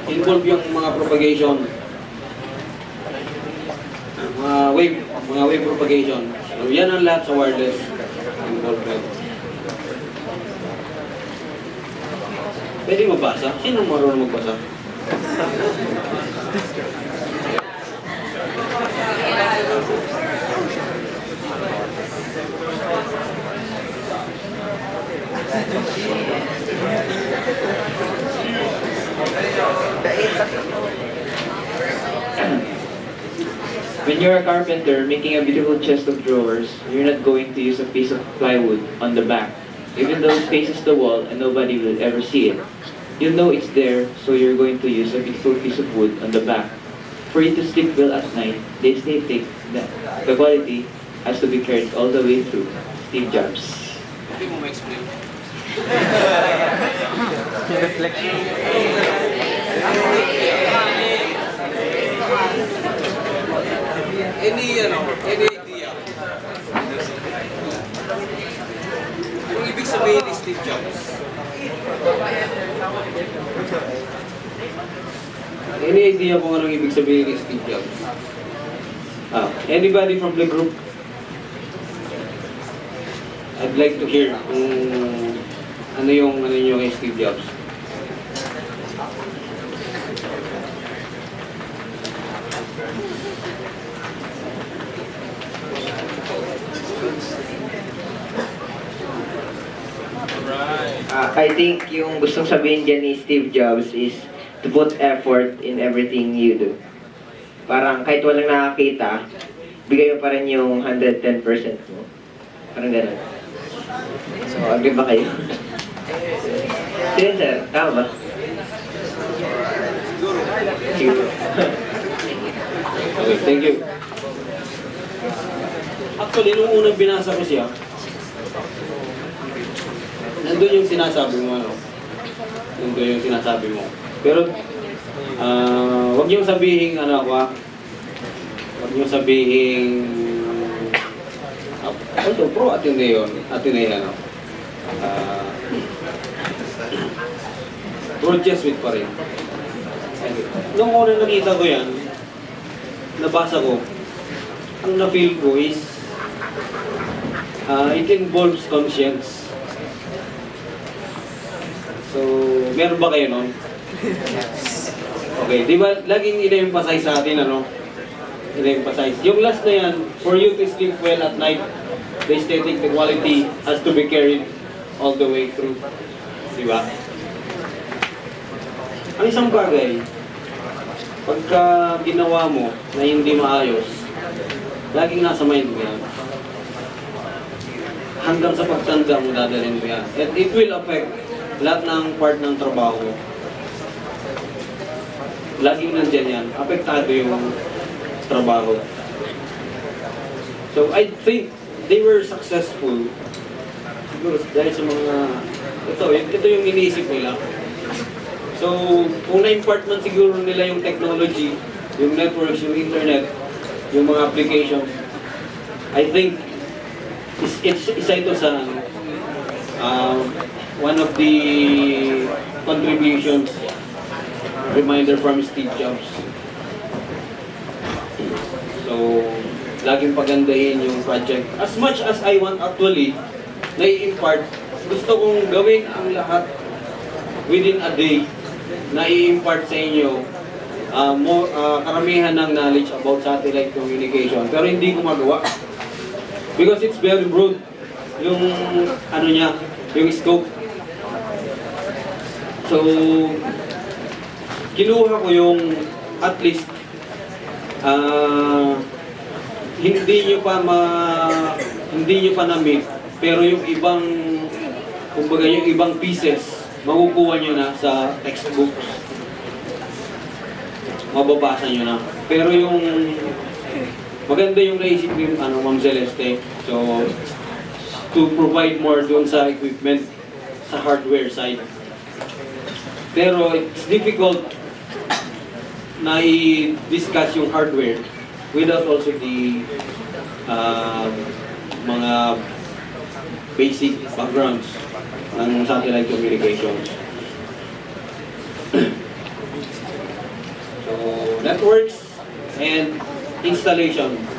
involve yung mga propagation, mga wave propagation. So, yan ang lahat sa wireless involvement. Pwede mabasa? Sino marunong magbasa? When you're a carpenter making a beautiful chest of drawers, you're not going to use a piece of plywood on the back, even though it faces the wall and nobody will ever see it. You know it's there, so you're going to use a beautiful piece of wood on the back. For it to sleep well at night, they say the quality has to be carried all the way through. Steve Jobs. Hindi mo ma-explain. Any idea? Yung ibig sabihin ni Steve Jobs. Any idea kung anong ibig sabihin ni Steve Jobs? Anybody from the group? I'd like to hear kung ano yung kay Steve Jobs. I think yung gustong sabihin dyan ni Steve Jobs is to put effort in everything you do. Parang kahit walang nakakita, bigay mo pa rin yung 110% mo. Parang gano'n. So, agree ba kayo? Sige sir, tama ba? Siguro. Okay, thank you. Actually, nung unang binasa ko siya, nandun yung sinasabi mo, ano? Nandun yung sinasabi mo. Pero, wag niyong sabihin, wag niyong sabihin, although pro Ateneo, ano? Pro Jesuit pa rin. Nung unang nakita ko yan, nabasa ko, ang na-feel ko is, it involves conscience. So, meron ba kayo nun? Okay, di ba laging ina-emphasize sa atin, ano? Ina-emphasize. Yung last na yan, for you to sleep well at night, the aesthetic, the quality has to be carried all the way through. Di ba? Ang isang bagay, pagka ginawa mo na hindi maayos, laging nasa mind mo yan. Hanggang sa pagtanda mo, dadalhin mo yan. And it will affect lahat ng part ng trabaho. Laging nandyan yan. Apektado yung trabaho. So, I think they were successful. Siguro dahil sa mga... Ito yung iniisip nila. So, kung na-impart man siguro nila yung technology, yung networks, yung internet, yung mga applications, I think isa ito sa one of the contributions, reminder from Steve Jobs. So, laging pagandahin yung project. As much as I want actually, na-i-impart, gusto kong gawin ang lahat within a day na i-impart sa inyo karamihan ng knowledge about satellite communication. Pero hindi ko magawa. Because it's very broad yung yung scope. So, kinuha ko yung at least hindi nyo pa na-meet, pero yung ibang, kumbaga yung ibang pieces, makukuha nyo na sa textbooks. Mababasa nyo na. Pero yung maganda yung naisip ni Ma'am Celeste. So, to provide more doon sa equipment, sa hardware side. Pero it's difficult na i-discuss yung hardware without also the mga basic backgrounds ng satellite communications. Earthworks and installation.